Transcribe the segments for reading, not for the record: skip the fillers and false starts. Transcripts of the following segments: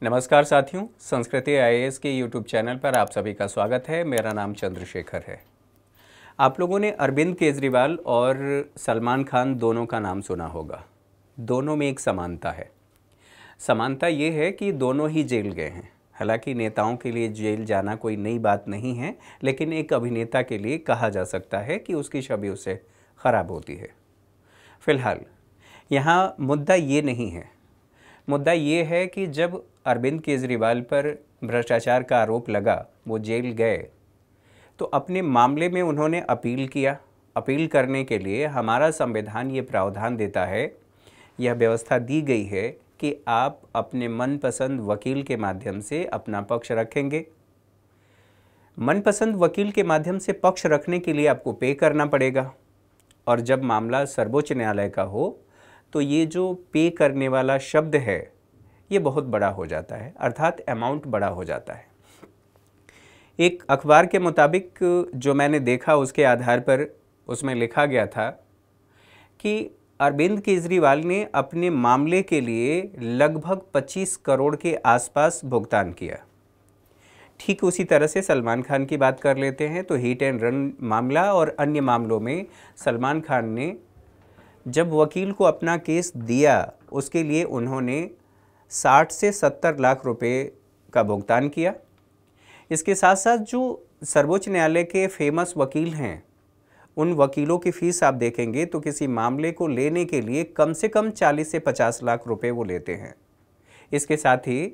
नमस्कार साथियों, संस्कृति आईएएस के यूट्यूब चैनल पर आप सभी का स्वागत है। मेरा नाम चंद्रशेखर है। आप लोगों ने अरविंद केजरीवाल और सलमान खान दोनों का नाम सुना होगा। दोनों में एक समानता है। समानता ये है कि दोनों ही जेल गए हैं। हालांकि नेताओं के लिए जेल जाना कोई नई बात नहीं है, लेकिन एक अभिनेता के लिए कहा जा सकता है कि उसकी छवि उससे ख़राब होती है। फिलहाल यहाँ मुद्दा ये नहीं है। मुद्दा ये है कि जब अरविंद केजरीवाल पर भ्रष्टाचार का आरोप लगा, वो जेल गए, तो अपने मामले में उन्होंने अपील किया। अपील करने के लिए हमारा संविधान ये प्रावधान देता है, यह व्यवस्था दी गई है कि आप अपने मनपसंद वकील के माध्यम से अपना पक्ष रखेंगे। मनपसंद वकील के माध्यम से पक्ष रखने के लिए आपको पे करना पड़ेगा, और जब मामला सर्वोच्च न्यायालय का हो तो ये जो पे करने वाला शब्द है ये बहुत बड़ा हो जाता है, अर्थात अमाउंट बड़ा हो जाता है। एक अखबार के मुताबिक जो मैंने देखा उसके आधार पर उसमें लिखा गया था कि अरविंद केजरीवाल ने अपने मामले के लिए लगभग 25 करोड़ के आसपास भुगतान किया। ठीक उसी तरह से सलमान खान की बात कर लेते हैं तो हिट एंड रन मामला और अन्य मामलों में सलमान खान ने जब वकील को अपना केस दिया, उसके लिए उन्होंने 60 से 70 लाख रुपए का भुगतान किया। इसके साथ साथ जो सर्वोच्च न्यायालय के फेमस वकील हैं, उन वकीलों की फ़ीस आप देखेंगे तो किसी मामले को लेने के लिए कम से कम 40 से 50 लाख रुपए वो लेते हैं। इसके साथ ही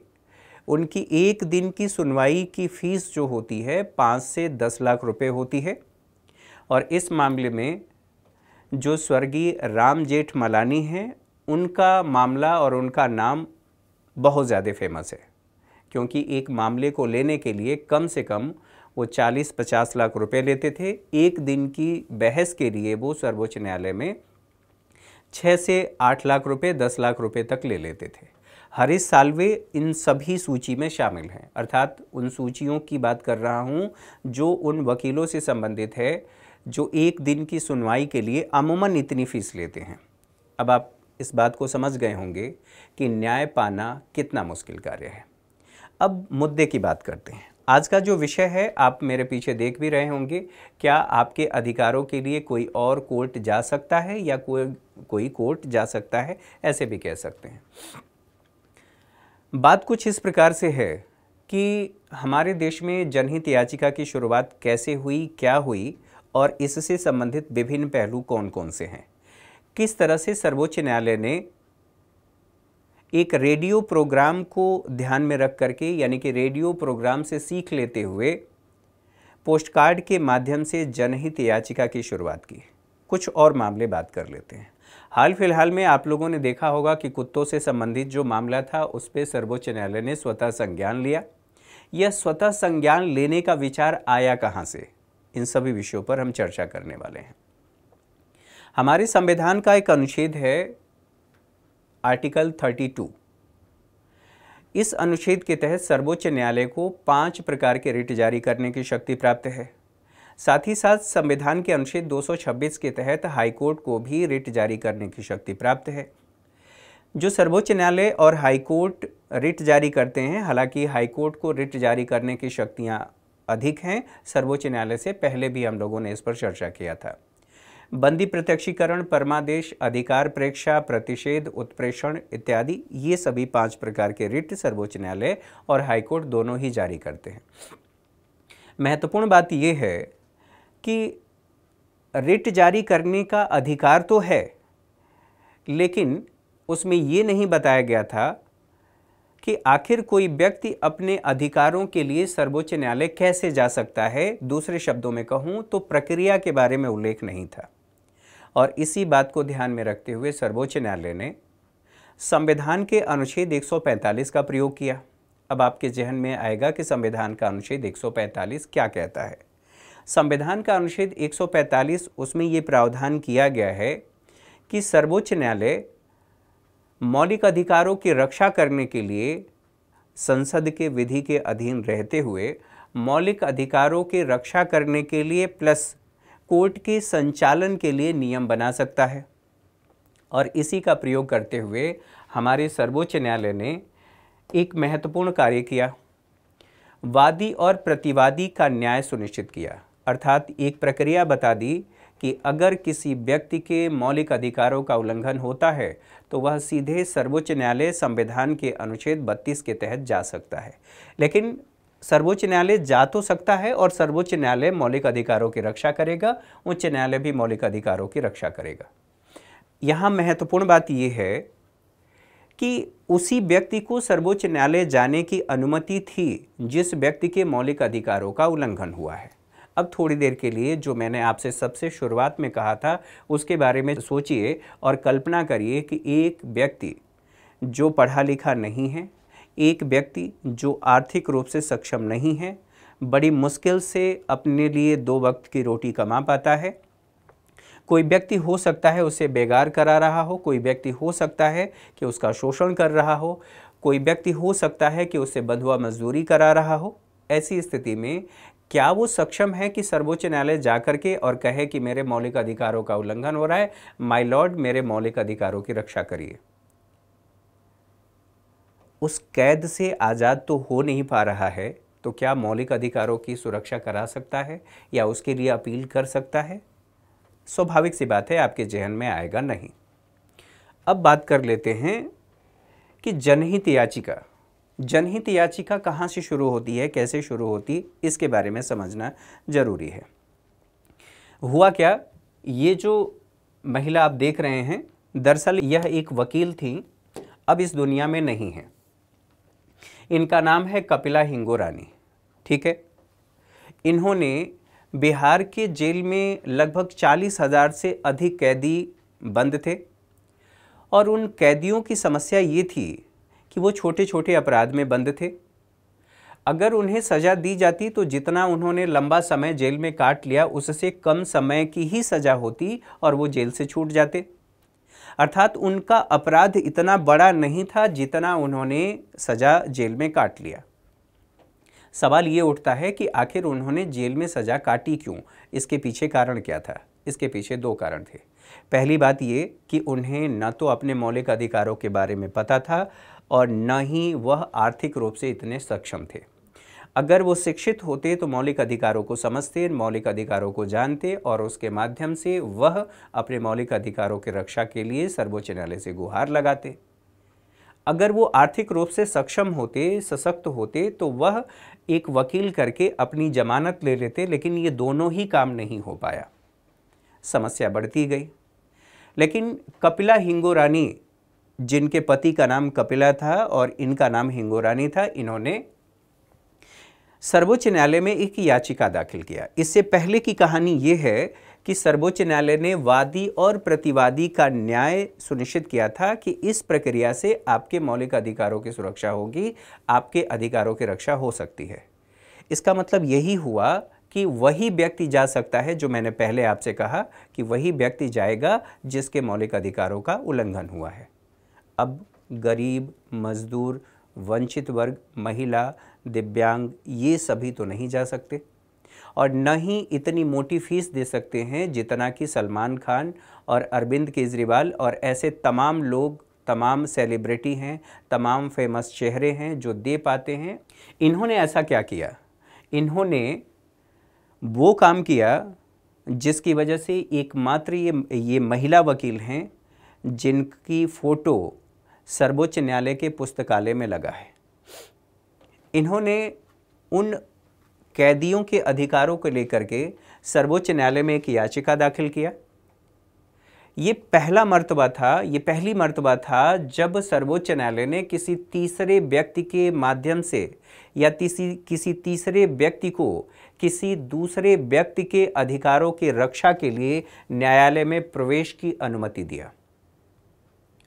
उनकी एक दिन की सुनवाई की फ़ीस जो होती है 5 से 10 लाख रुपए होती है। और इस मामले में जो स्वर्गीय राम जेठमलानी हैं, उनका मामला और उनका नाम बहुत ज़्यादा फेमस है, क्योंकि एक मामले को लेने के लिए कम से कम वो 40-50 लाख रुपए लेते थे। एक दिन की बहस के लिए वो सर्वोच्च न्यायालय में 6 से 8 लाख रुपए, 10 लाख रुपए तक ले लेते थे। हरीश साल्वे इन सभी सूची में शामिल हैं, अर्थात उन सूचियों की बात कर रहा हूँ जो उन वकीलों से संबंधित है जो एक दिन की सुनवाई के लिए अमूमन इतनी फ़ीस लेते हैं। अब आप इस बात को समझ गए होंगे कि न्याय पाना कितना मुश्किल कार्य है। अब मुद्दे की बात करते हैं। आज का जो विषय है, आप मेरे पीछे देख भी रहे होंगे, क्या आपके अधिकारों के लिए कोई और कोर्ट जा सकता है या कोई कोर्ट जा सकता है, ऐसे भी कह सकते हैं। बात कुछ इस प्रकार से है कि हमारे देश में जनहित याचिका की शुरुआत कैसे हुई, क्या हुई, और इससे संबंधित विभिन्न पहलू कौन कौन से हैं। किस तरह से सर्वोच्च न्यायालय ने एक रेडियो प्रोग्राम को ध्यान में रख करके, यानी कि रेडियो प्रोग्राम से सीख लेते हुए पोस्टकार्ड के माध्यम से जनहित याचिका की शुरुआत की। कुछ और मामले बात कर लेते हैं। हाल फिलहाल में आप लोगों ने देखा होगा कि कुत्तों से संबंधित जो मामला था उस पर सर्वोच्च न्यायालय ने स्वतः संज्ञान लिया। यह स्वतः संज्ञान लेने का विचार आया कहाँ से, इन सभी विषयों पर हम चर्चा करने वाले हैं। हमारे संविधान का एक अनुच्छेद है आर्टिकल 32। इस अनुच्छेद के तहत सर्वोच्च न्यायालय को 5 प्रकार के रिट जारी करने की शक्ति प्राप्त है। साथ ही साथ संविधान के अनुच्छेद 226 के तहत हाईकोर्ट को भी रिट जारी करने की शक्ति प्राप्त है। जो सर्वोच्च न्यायालय और हाईकोर्ट रिट जारी करते हैं, हालांकि हाईकोर्ट को रिट जारी करने की शक्तियां अधिक हैं, सर्वोच्च न्यायालय से पहले भी हम लोगों ने इस पर चर्चा किया था। बंदी प्रत्यक्षीकरण, परमादेश, अधिकार प्रेक्षा, प्रतिषेध, उत्प्रेषण इत्यादि, ये सभी 5 प्रकार के रिट सर्वोच्च न्यायालय और हाईकोर्ट दोनों ही जारी करते हैं। महत्वपूर्ण बात यह है कि रिट जारी करने का अधिकार तो है, लेकिन उसमें ये नहीं बताया गया था कि आखिर कोई व्यक्ति अपने अधिकारों के लिए सर्वोच्च न्यायालय कैसे जा सकता है। दूसरे शब्दों में कहूँ तो प्रक्रिया के बारे में उल्लेख नहीं था, और इसी बात को ध्यान में रखते हुए सर्वोच्च न्यायालय ने संविधान के अनुच्छेद 145 का प्रयोग किया। अब आपके जहन में आएगा कि संविधान का अनुच्छेद 145 क्या कहता है। संविधान का अनुच्छेद 145, उसमें ये प्रावधान किया गया है कि सर्वोच्च न्यायालय मौलिक अधिकारों की रक्षा करने के लिए संसद के विधि के अधीन रहते हुए मौलिक अधिकारों की रक्षा करने के लिए प्लस कोर्ट के संचालन के लिए नियम बना सकता है। और इसी का प्रयोग करते हुए हमारे सर्वोच्च न्यायालय ने एक महत्वपूर्ण कार्य किया, वादी और प्रतिवादी का न्याय सुनिश्चित किया। अर्थात एक प्रक्रिया बता दी कि अगर किसी व्यक्ति के मौलिक अधिकारों का उल्लंघन होता है तो वह सीधे सर्वोच्च न्यायालय संविधान के अनुच्छेद 32 के तहत जा सकता है। लेकिन सर्वोच्च न्यायालय जा तो सकता है और सर्वोच्च न्यायालय मौलिक अधिकारों की रक्षा करेगा, उच्च न्यायालय भी मौलिक अधिकारों की रक्षा करेगा। यहाँ महत्वपूर्ण बात यह है कि उसी व्यक्ति को सर्वोच्च न्यायालय जाने की अनुमति थी जिस व्यक्ति के मौलिक अधिकारों का उल्लंघन हुआ है। अब थोड़ी देर के लिए जो मैंने आपसे सबसे शुरुआत में कहा था उसके बारे में सोचिए और कल्पना करिए कि एक व्यक्ति जो पढ़ा लिखा नहीं है, एक व्यक्ति जो आर्थिक रूप से सक्षम नहीं है, बड़ी मुश्किल से अपने लिए 2 वक्त की रोटी कमा पाता है। कोई व्यक्ति हो सकता है उसे बेगार करा रहा हो, कोई व्यक्ति हो सकता है कि उसका शोषण कर रहा हो, कोई व्यक्ति हो सकता है कि उसे बंधुआ मजदूरी करा रहा हो। ऐसी स्थिति में क्या वो सक्षम है कि सर्वोच्च न्यायालय जाकर के और कहे कि मेरे मौलिक अधिकारों का उल्लंघन हो रहा है, माय लॉर्ड मेरे मौलिक अधिकारों की रक्षा करिए? उस कैद से आज़ाद तो हो नहीं पा रहा है, तो क्या मौलिक अधिकारों की सुरक्षा करा सकता है या उसके लिए अपील कर सकता है? स्वाभाविक सी बात है, आपके जहन में आएगा नहीं। अब बात कर लेते हैं कि जनहित याचिका। जनहित याचिका कहाँ से शुरू होती है, कैसे शुरू होती, इसके बारे में समझना जरूरी है। हुआ क्या, ये जो महिला आप देख रहे हैं, दरअसल यह एक वकील थी, अब इस दुनिया में नहीं है। इनका नाम है कपिला हिंगोरानी। ठीक है, इन्होंने बिहार के जेल में लगभग 40,000 से अधिक कैदी बंद थे और उन कैदियों की समस्या ये थी कि वो छोटे छोटे अपराध में बंद थे। अगर उन्हें सज़ा दी जाती तो जितना उन्होंने लंबा समय जेल में काट लिया उससे कम समय की ही सज़ा होती और वो जेल से छूट जाते। अर्थात उनका अपराध इतना बड़ा नहीं था जितना उन्होंने सज़ा जेल में काट लिया। सवाल ये उठता है कि आखिर उन्होंने जेल में सज़ा काटी क्यों? इसके पीछे कारण क्या था? इसके पीछे 2 कारण थे। पहली बात ये कि उन्हें न तो अपने मौलिक अधिकारों के बारे में पता था और न ही वह आर्थिक रूप से इतने सक्षम थे। अगर वो शिक्षित होते तो मौलिक अधिकारों को समझते, मौलिक अधिकारों को जानते और उसके माध्यम से वह अपने मौलिक अधिकारों की रक्षा के लिए सर्वोच्च न्यायालय से गुहार लगाते। अगर वो आर्थिक रूप से सक्षम होते, सशक्त होते, तो वह एक वकील करके अपनी जमानत ले लेते, लेकिन ये दोनों ही काम नहीं हो पाया। समस्या बढ़ती गई। लेकिन कपिला हिंगोरानी, जिनके पति का नाम कपिला था और इनका नाम हिंगोरानी था, इन्होंने सर्वोच्च न्यायालय में एक याचिका दाखिल किया। इससे पहले की कहानी ये है कि सर्वोच्च न्यायालय ने वादी और प्रतिवादी का न्याय सुनिश्चित किया था कि इस प्रक्रिया से आपके मौलिक अधिकारों की सुरक्षा होगी, आपके अधिकारों की रक्षा हो सकती है। इसका मतलब यही हुआ कि वही व्यक्ति जा सकता है, जो मैंने पहले आपसे कहा कि वही व्यक्ति जाएगा जिसके मौलिक अधिकारों का उल्लंघन हुआ है। अब गरीब, मजदूर, वंचित वर्ग, महिला, दिव्यांग, ये सभी तो नहीं जा सकते और न ही इतनी मोटी फीस दे सकते हैं जितना कि सलमान खान और अरविंद केजरीवाल और ऐसे तमाम लोग, तमाम सेलिब्रिटी हैं, तमाम फेमस चेहरे हैं जो दे पाते हैं। इन्होंने ऐसा क्या किया? इन्होंने वो काम किया जिसकी वजह से एकमात्र ये महिला वकील हैं जिनकी फ़ोटो सर्वोच्च न्यायालय के पुस्तकालय में लगा है। इन्होंने उन कैदियों के अधिकारों को लेकर के सर्वोच्च न्यायालय में एक याचिका दाखिल किया। ये पहला मर्तबा था, ये पहली मर्तबा था जब सर्वोच्च न्यायालय ने किसी तीसरे व्यक्ति के माध्यम से या किसी तीसरे व्यक्ति को किसी दूसरे व्यक्ति के अधिकारों की रक्षा के लिए न्यायालय में प्रवेश की अनुमति दिया।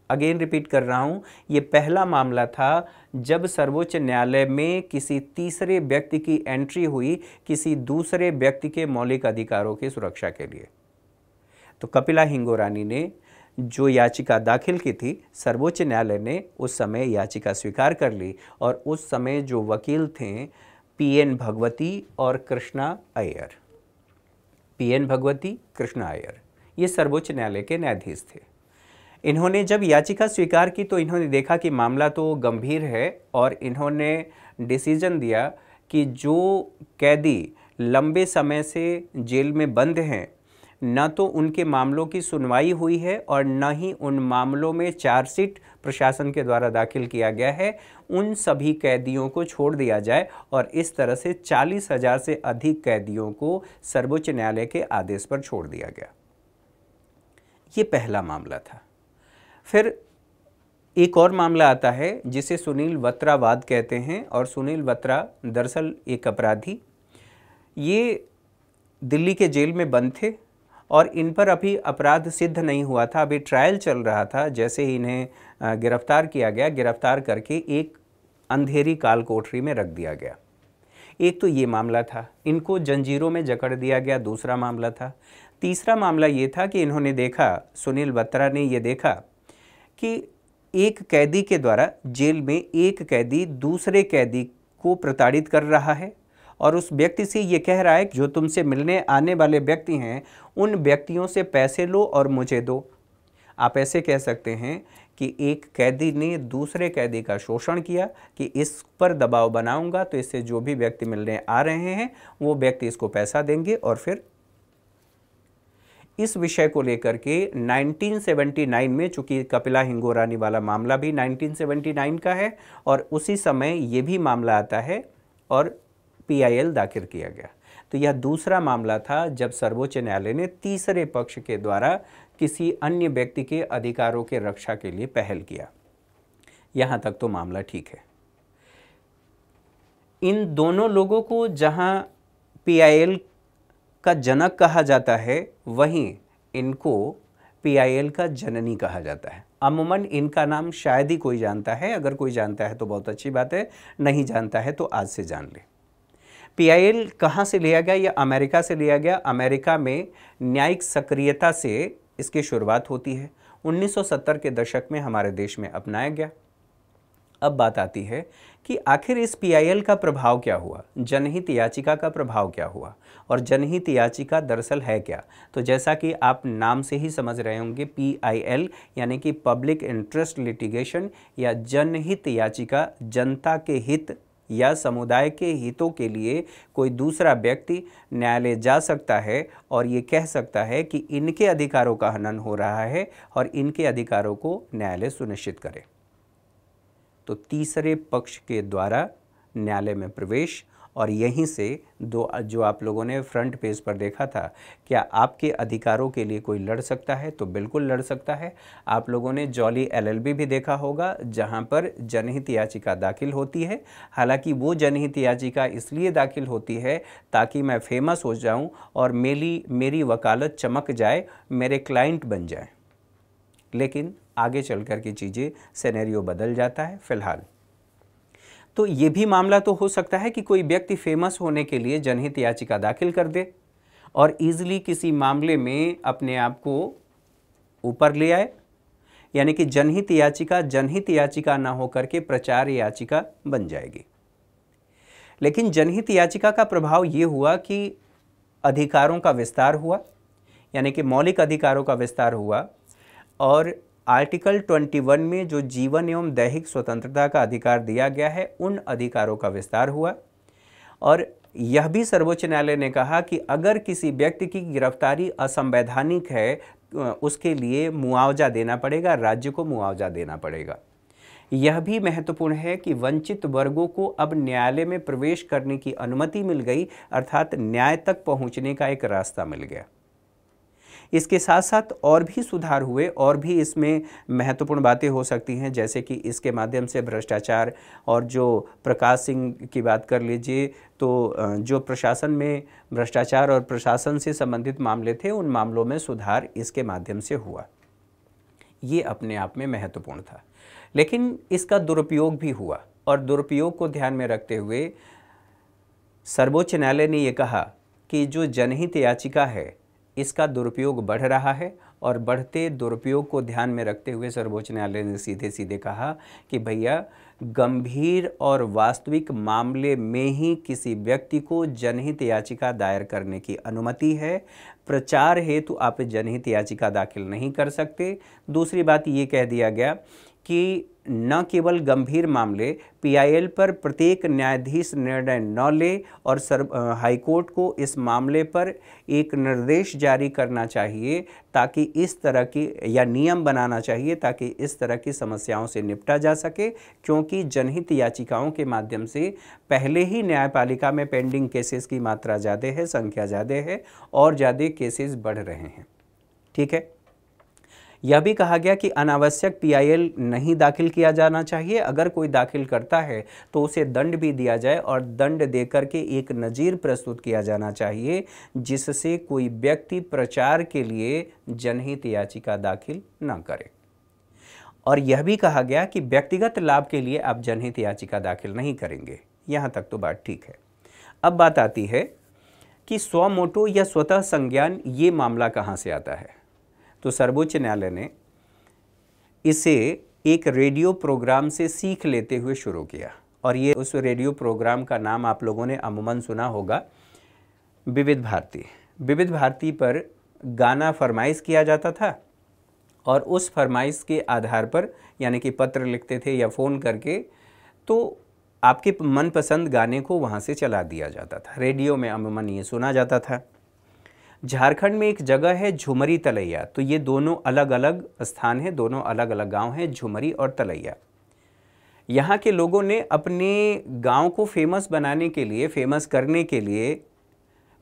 अगेन रिपीट कर रहा हूं, ये पहला मामला था जब सर्वोच्च न्यायालय में किसी तीसरे व्यक्ति की एंट्री हुई किसी दूसरे व्यक्ति के मौलिक अधिकारों की सुरक्षा के लिए। तो कपिला हिंगोरानी ने जो याचिका दाखिल की थी, सर्वोच्च न्यायालय ने उस समय याचिका स्वीकार कर ली और उस समय जो वकील थे पीएन भगवती और कृष्णा अय्यर, पीएन भगवती, कृष्णा अय्यर, ये सर्वोच्च न्यायालय के न्यायाधीश थे। इन्होंने जब याचिका स्वीकार की तो इन्होंने देखा कि मामला तो गंभीर है और इन्होंने डिसीजन दिया कि जो कैदी लंबे समय से जेल में बंद हैं, न तो उनके मामलों की सुनवाई हुई है और न ही उन मामलों में चार्जशीट प्रशासन के द्वारा दाखिल किया गया है, उन सभी कैदियों को छोड़ दिया जाए और इस तरह से 40,000 से अधिक कैदियों को सर्वोच्च न्यायालय के आदेश पर छोड़ दिया गया। ये पहला मामला था। फिर एक और मामला आता है जिसे सुनील वत्रा वाद कहते हैं, और सुनील वत्रा दरअसल एक अपराधी, ये दिल्ली के जेल में बंद थे और इन पर अभी अपराध सिद्ध नहीं हुआ था, अभी ट्रायल चल रहा था। जैसे ही इन्हें गिरफ्तार किया गया, गिरफ्तार करके एक अंधेरी काल कोठरी में रख दिया गया। एक तो ये मामला था, इनको जंजीरों में जकड़ दिया गया, दूसरा मामला था। तीसरा मामला ये था कि इन्होंने देखा, सुनील वत्रा ने ये देखा कि एक कैदी के द्वारा जेल में एक कैदी दूसरे कैदी को प्रताड़ित कर रहा है और उस व्यक्ति से ये कह रहा है कि जो तुमसे मिलने आने वाले व्यक्ति हैं उन व्यक्तियों से पैसे लो और मुझे दो। आप ऐसे कह सकते हैं कि एक कैदी ने दूसरे कैदी का शोषण किया कि इस पर दबाव बनाऊंगा तो इससे जो भी व्यक्ति मिलने आ रहे हैं वो व्यक्ति इसको पैसा देंगे। और फिर इस विषय को लेकर के 1979 में, चूंकि कपिला हिंगोरानी वाला मामला भी 1979 का है और उसी समय ये भी मामला आता है और PIL दाखिल किया गया। तो यह दूसरा मामला था जब सर्वोच्च न्यायालय ने तीसरे पक्ष के द्वारा किसी अन्य व्यक्ति के अधिकारों के रक्षा के लिए पहल किया। यहां तक तो मामला ठीक है। इन दोनों लोगों को जहां PIL का जनक कहा जाता है, वहीं इनको PIL का जननी कहा जाता है। अमूमन इनका नाम शायद ही कोई जानता है, अगर कोई जानता है तो बहुत अच्छी बात है, नहीं जानता है तो आज से जान ले। PIL कहाँ से लिया गया? यह अमेरिका से लिया गया। अमेरिका में न्यायिक सक्रियता से इसकी शुरुआत होती है। 1970 के दशक में हमारे देश में अपनाया गया। अब बात आती है कि आखिर इस PIL का प्रभाव क्या हुआ, जनहित याचिका का प्रभाव क्या हुआ, और जनहित याचिका दरअसल है क्या? तो जैसा कि आप नाम से ही समझ रहे होंगे, PIL यानी कि पब्लिक इंटरेस्ट लिटिगेशन या जनहित याचिका, जनता के हित या समुदाय के हितों के लिए कोई दूसरा व्यक्ति न्यायालय जा सकता है और ये कह सकता है कि इनके अधिकारों का हनन हो रहा है और इनके अधिकारों को न्यायालय सुनिश्चित करे। तो तीसरे पक्ष के द्वारा न्यायालय में प्रवेश, और यहीं से जो आप लोगों ने फ्रंट पेज पर देखा था, क्या आपके अधिकारों के लिए कोई लड़ सकता है? तो बिल्कुल लड़ सकता है। आप लोगों ने जॉली LLB भी देखा होगा, जहां पर जनहित याचिका दाखिल होती है। हालांकि वो जनहित याचिका इसलिए दाखिल होती है ताकि मैं फेमस हो जाऊं और मेरी वकालत चमक जाए, मेरे क्लाइंट बन जाए। लेकिन आगे चलकर की चीज़ें, सिनेरियो बदल जाता है। फिलहाल तो ये भी मामला तो हो सकता है कि कोई व्यक्ति फेमस होने के लिए जनहित याचिका दाखिल कर दे और ईजिली किसी मामले में अपने आप को ऊपर ले आए, यानी कि जनहित याचिका ना होकर के प्रचार याचिका बन जाएगी। लेकिन जनहित याचिका का प्रभाव ये हुआ कि अधिकारों का विस्तार हुआ, यानी कि मौलिक अधिकारों का विस्तार हुआ, और आर्टिकल 21 में जो जीवन एवं दैहिक स्वतंत्रता का अधिकार दिया गया है, उन अधिकारों का विस्तार हुआ। और यह भी सर्वोच्च न्यायालय ने कहा कि अगर किसी व्यक्ति की गिरफ्तारी असंवैधानिक है, उसके लिए मुआवजा देना पड़ेगा, राज्य को मुआवजा देना पड़ेगा। यह भी महत्वपूर्ण है कि वंचित वर्गों को अब न्यायालय में प्रवेश करने की अनुमति मिल गई, अर्थात न्याय तक पहुंचने का एक रास्ता मिल गया। इसके साथ साथ और भी सुधार हुए, और भी इसमें महत्वपूर्ण बातें हो सकती हैं, जैसे कि इसके माध्यम से भ्रष्टाचार, और जो प्रकाश सिंह की बात कर लीजिए, तो जो प्रशासन में भ्रष्टाचार और प्रशासन से संबंधित मामले थे, उन मामलों में सुधार इसके माध्यम से हुआ। ये अपने आप में महत्वपूर्ण था। लेकिन इसका दुरुपयोग भी हुआ, और दुरुपयोग को ध्यान में रखते हुए सर्वोच्च न्यायालय ने यह कहा कि जो जनहित याचिका है, इसका दुरुपयोग बढ़ रहा है, और बढ़ते दुरुपयोग को ध्यान में रखते हुए सर्वोच्च न्यायालय ने सीधे सीधे कहा कि भैया, गंभीर और वास्तविक मामले में ही किसी व्यक्ति को जनहित याचिका दायर करने की अनुमति है। प्रचार हेतु आप जनहित याचिका दाखिल नहीं कर सकते। दूसरी बात ये कह दिया गया कि न केवल गंभीर मामले, पीआईएल पर प्रत्येक न्यायाधीश निर्णय न ले और हाईकोर्ट को इस मामले पर एक निर्देश जारी करना चाहिए ताकि इस तरह की, या नियम बनाना चाहिए ताकि इस तरह की समस्याओं से निपटा जा सके, क्योंकि जनहित याचिकाओं के माध्यम से पहले ही न्यायपालिका में पेंडिंग केसेस की मात्रा ज़्यादा है, संख्या ज़्यादा है और ज़्यादा केसेस बढ़ रहे हैं। ठीक है। यह भी कहा गया कि अनावश्यक पीआईएल नहीं दाखिल किया जाना चाहिए। अगर कोई दाखिल करता है तो उसे दंड भी दिया जाए और दंड देकर के एक नज़ीर प्रस्तुत किया जाना चाहिए जिससे कोई व्यक्ति प्रचार के लिए जनहित याचिका दाखिल न करे। और यह भी कहा गया कि व्यक्तिगत लाभ के लिए आप जनहित याचिका दाखिल नहीं करेंगे। यहाँ तक तो बात ठीक है। अब बात आती है कि स्व मोटो या स्वतः संज्ञान, ये मामला कहाँ से आता है। तो सर्वोच्च न्यायालय ने इसे एक रेडियो प्रोग्राम से सीख लेते हुए शुरू किया, और ये उस रेडियो प्रोग्राम का नाम आप लोगों ने अमूमन सुना होगा, विविध भारती। विविध भारती पर गाना फरमाइश किया जाता था और उस फरमाइश के आधार पर, यानी कि पत्र लिखते थे या फ़ोन करके, तो आपके मनपसंद गाने को वहाँ से चला दिया जाता था। रेडियो में अमूमन ये सुना जाता था। झारखंड में एक जगह है झुमरी तलैया, तो ये दोनों अलग अलग स्थान हैं, दोनों अलग अलग गांव हैं, झुमरी और तलैया। यहाँ के लोगों ने अपने गांव को फेमस बनाने के लिए, फेमस करने के लिए,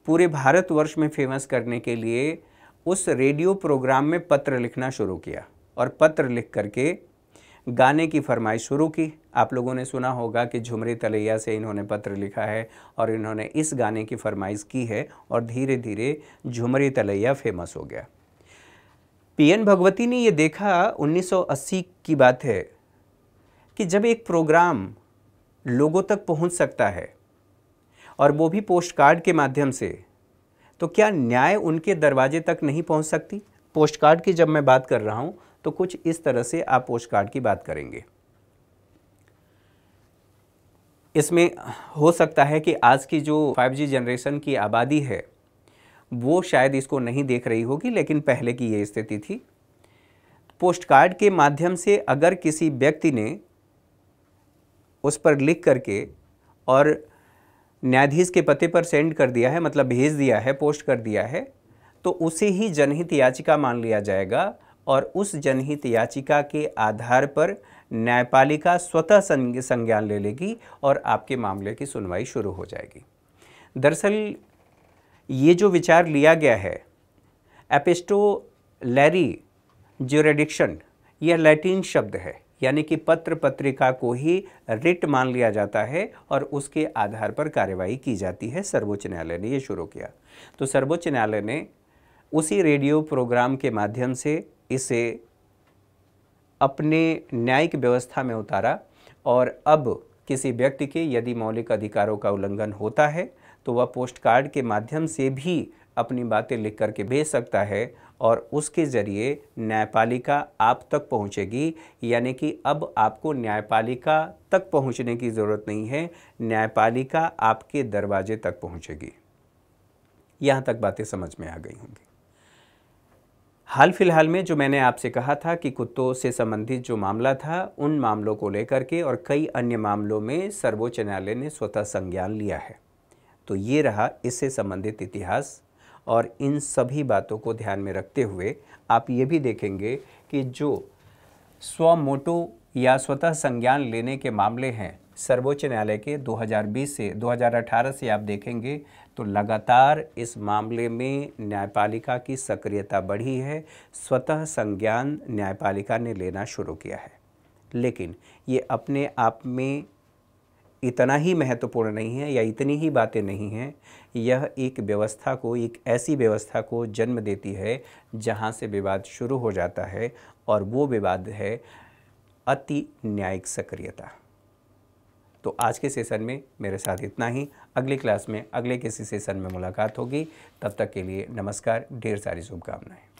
पूरे भारतवर्ष में फेमस करने के लिए उस रेडियो प्रोग्राम में पत्र लिखना शुरू किया और पत्र लिख करके गाने की फरमाइश शुरू की। आप लोगों ने सुना होगा कि झुमरी तलैया से इन्होंने पत्र लिखा है और इन्होंने इस गाने की फरमाइश की है और धीरे धीरे झुमरी तलैया फेमस हो गया। पीएन भगवती ने ये देखा, 1980 की बात है, कि जब एक प्रोग्राम लोगों तक पहुंच सकता है और वो भी पोस्ट कार्ड के माध्यम से, तो क्या न्याय उनके दरवाजे तक नहीं पहुंच सकती। पोस्ट कार्ड की जब मैं बात कर रहा हूं तो कुछ इस तरह से आप पोस्ट कार्ड की बात करेंगे। इसमें हो सकता है कि आज की जो 5G जनरेशन की आबादी है वो शायद इसको नहीं देख रही होगी, लेकिन पहले की ये स्थिति थी। पोस्ट कार्ड के माध्यम से अगर किसी व्यक्ति ने उस पर लिख करके और न्यायाधीश के पते पर सेंड कर दिया है, मतलब भेज दिया है, पोस्ट कर दिया है, तो उसे ही जनहित याचिका मान लिया जाएगा और उस जनहित याचिका के आधार पर न्यायपालिका स्वतः संज्ञान ले लेगी और आपके मामले की सुनवाई शुरू हो जाएगी। दरअसल ये जो विचार लिया गया है, एपिस्टोलरी ज्यूरिडिक्शन, यह लैटिन शब्द है, यानी कि पत्र पत्रिका को ही रिट मान लिया जाता है और उसके आधार पर कार्यवाही की जाती है। सर्वोच्च न्यायालय ने ये शुरू किया। तो सर्वोच्च न्यायालय ने उसी रेडियो प्रोग्राम के माध्यम से इसे अपने न्यायिक व्यवस्था में उतारा और अब किसी व्यक्ति के यदि मौलिक अधिकारों का उल्लंघन होता है तो वह पोस्ट कार्ड के माध्यम से भी अपनी बातें लिख करके भेज सकता है और उसके ज़रिए न्यायपालिका आप तक पहुंचेगी। यानी कि अब आपको न्यायपालिका तक पहुंचने की ज़रूरत नहीं है, न्यायपालिका आपके दरवाजे तक पहुंचेगी। यहाँ तक बातें समझ में आ गई होंगी। हाल फिलहाल में जो मैंने आपसे कहा था कि कुत्तों से संबंधित जो मामला था, उन मामलों को लेकर के और कई अन्य मामलों में सर्वोच्च न्यायालय ने स्वतः संज्ञान लिया है। तो ये रहा इससे संबंधित इतिहास, और इन सभी बातों को ध्यान में रखते हुए आप ये भी देखेंगे कि जो स्व मोटो या स्वतः संज्ञान लेने के मामले हैं सर्वोच्च न्यायालय के 2020 से 2018 से आप देखेंगे तो लगातार इस मामले में न्यायपालिका की सक्रियता बढ़ी है, स्वतः संज्ञान न्यायपालिका ने लेना शुरू किया है। लेकिन ये अपने आप में इतना ही महत्वपूर्ण नहीं है या इतनी ही बातें नहीं हैं। यह एक व्यवस्था को, एक ऐसी व्यवस्था को जन्म देती है जहां से विवाद शुरू हो जाता है, और वो विवाद है अति न्यायिक सक्रियता। तो आज के सेशन में मेरे साथ इतना ही। अगली क्लास में अगले किसी सेशन में मुलाकात होगी। तब तक के लिए नमस्कार, ढेर सारी शुभकामनाएं।